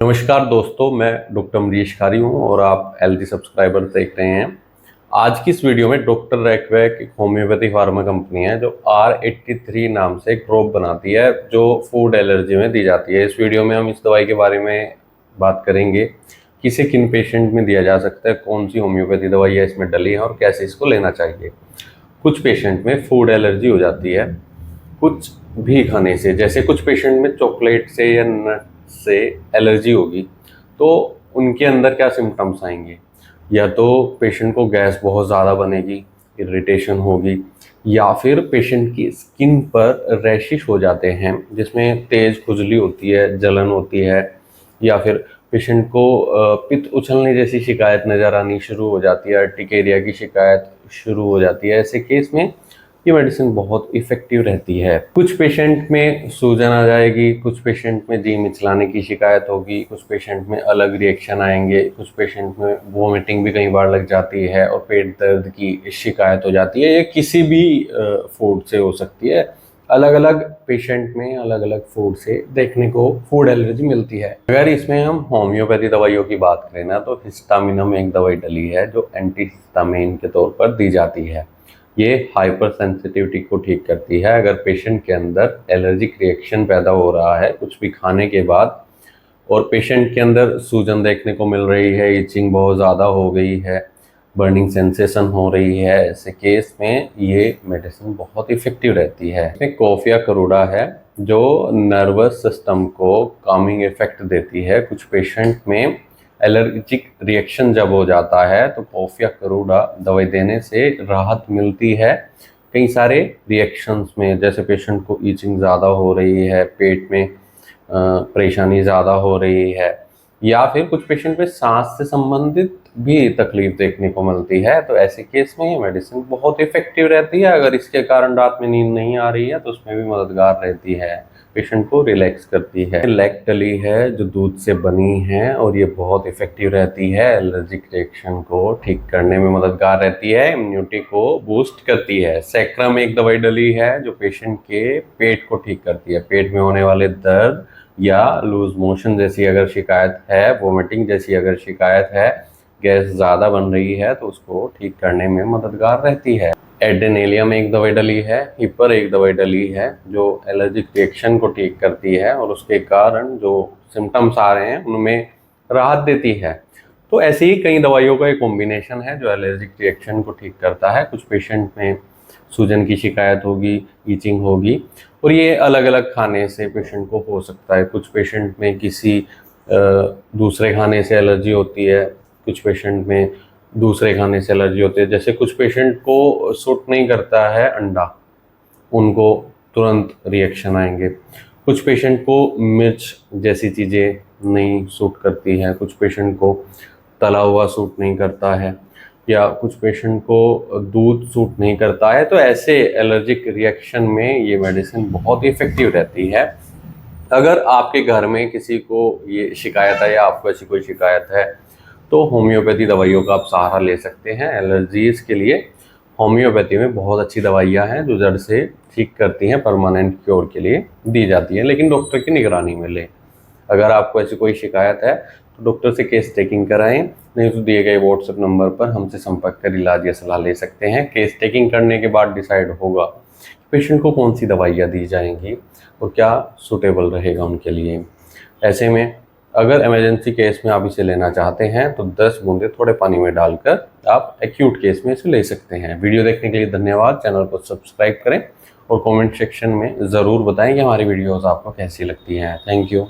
नमस्कार दोस्तों, मैं डॉक्टर अमरीश खारी हूँ और आप हेल्दी सब्सक्राइबर देख रहे हैं। आज की इस वीडियो में डॉक्टर रैकवैक एक होम्योपैथी फार्मा कंपनी है जो R83 नाम से एक ड्रॉप बनाती है जो फूड एलर्जी में दी जाती है। इस वीडियो में हम इस दवाई के बारे में बात करेंगे कि इसे किन पेशेंट में दिया जा सकता है, कौन सी होम्योपैथी दवाई है इसमें डली है और कैसे इसको लेना चाहिए। कुछ पेशेंट में फूड एलर्जी हो जाती है कुछ भी खाने से, जैसे कुछ पेशेंट में चॉकलेट से या नट से एलर्जी होगी तो उनके अंदर क्या सिम्टम्स आएंगे। या तो पेशेंट को गैस बहुत ज़्यादा बनेगी, इरिटेशन होगी, या फिर पेशेंट की स्किन पर रैशिश हो जाते हैं जिसमें तेज खुजली होती है, जलन होती है, या फिर पेशेंट को पित्त उछलने जैसी शिकायत नज़र आनी शुरू हो जाती है, अर्टिकेरिया की शिकायत शुरू हो जाती है। ऐसे केस में ये मेडिसिन बहुत इफ़ेक्टिव रहती है। कुछ पेशेंट में सूजन आ जाएगी, कुछ पेशेंट में जी मिचलाने की शिकायत होगी, कुछ पेशेंट में अलग रिएक्शन आएंगे, कुछ पेशेंट में वोमिटिंग भी कई बार लग जाती है और पेट दर्द की शिकायत हो जाती है। ये किसी भी फूड से हो सकती है। अलग अलग पेशेंट में अलग अलग फूड से देखने को फूड एलर्जी मिलती है। अगर इसमें हम होम्योपैथी दवाइयों की बात करें ना, तो हिस्टामिनम एक दवाई डली है जो एंटी हिस्टामिन के तौर पर दी जाती है। ये हाइपर सेंसिटिविटी को ठीक करती है। अगर पेशेंट के अंदर एलर्जिक रिएक्शन पैदा हो रहा है कुछ भी खाने के बाद और पेशेंट के अंदर सूजन देखने को मिल रही है, इचिंग बहुत ज़्यादा हो गई है, बर्निंग सेंसेशन हो रही है, ऐसे केस में ये मेडिसिन बहुत इफ़ेक्टिव रहती है। इसमें कॉफिया करोड़ा है जो नर्वस सिस्टम को कामिंग इफेक्ट देती है। कुछ पेशेंट में एलर्जिक रिएक्शन जब हो जाता है तो कॉफिया करोड़ा दवाई देने से राहत मिलती है कई सारे रिएक्शंस में, जैसे पेशेंट को ईचिंग ज़्यादा हो रही है, पेट में परेशानी ज़्यादा हो रही है, या फिर कुछ पेशेंट में सांस से संबंधित भी तकलीफ देखने को मिलती है। तो ऐसे केस में ये मेडिसिन बहुत इफेक्टिव रहती है। अगर इसके कारण रात में नींद नहीं आ रही है तो उसमें भी मददगार रहती है, पेशेंट को रिलैक्स करती है। लैक्टली है जो दूध से बनी है और ये बहुत इफेक्टिव रहती है, एलर्जिक रिएक्शन को ठीक करने में मददगार रहती है, इम्यूनिटी को बूस्ट करती है। सैक्रम एक दवाई डली है जो पेशेंट के पेट को ठीक करती है। पेट में होने वाले दर्द या लूज मोशन जैसी अगर शिकायत है, वोमिटिंग जैसी अगर शिकायत है, गैस ज़्यादा बन रही है तो उसको ठीक करने में मददगार रहती है। एडेनेलियम एक दवाई डली है, हिपर एक दवाई डली है जो एलर्जिक रिएक्शन को ठीक करती है और उसके कारण जो सिम्टम्स आ रहे हैं उनमें राहत देती है। तो ऐसे ही कई दवाइयों का एक कॉम्बिनेशन है जो एलर्जिक रिएक्शन को ठीक करता है। कुछ पेशेंट में सूजन की शिकायत होगी, ईचिंग होगी, और ये अलग अलग खाने से पेशेंट को हो सकता है। कुछ पेशेंट में किसी दूसरे खाने से एलर्जी होती है, कुछ पेशेंट में दूसरे खाने से एलर्जी होती है। जैसे कुछ पेशेंट को सूट नहीं करता है अंडा, उनको तुरंत रिएक्शन आएंगे। कुछ पेशेंट को मिर्च जैसी चीज़ें नहीं सूट करती हैं, कुछ पेशेंट को तला हुआ सूट नहीं करता है, या कुछ पेशेंट को दूध सूट नहीं करता है। तो ऐसे एलर्जिक रिएक्शन में ये मेडिसिन बहुत इफ़ेक्टिव रहती है। अगर आपके घर में किसी को ये शिकायत है या आपको ऐसी कोई शिकायत है तो होम्योपैथी दवाइयों का आप सहारा ले सकते हैं। एलर्जीज़ के लिए होम्योपैथी में बहुत अच्छी दवाइयाँ हैं जो जड़ से ठीक करती हैं, परमानेंट क्योर के लिए दी जाती हैं, लेकिन डॉक्टर की निगरानी में लें। अगर आपको ऐसी कोई शिकायत है तो डॉक्टर से केस टेकिंग कराएं, नहीं तो दिए गए व्हाट्सएप नंबर पर हमसे संपर्क कर इलाज या सलाह ले सकते हैं। केस टेकिंग करने के बाद डिसाइड होगा पेशेंट को कौन सी दवाइयाँ दी जाएंगी और क्या सूटेबल रहेगा उनके लिए। ऐसे में अगर इमरजेंसी केस में आप इसे लेना चाहते हैं तो 10 बूंदे थोड़े पानी में डालकर आप एक्यूट केस में इसे ले सकते हैं। वीडियो देखने के लिए धन्यवाद। चैनल को सब्सक्राइब करें और कमेंट सेक्शन में ज़रूर बताएं कि हमारी वीडियोस आपको कैसी लगती हैं। Thank you.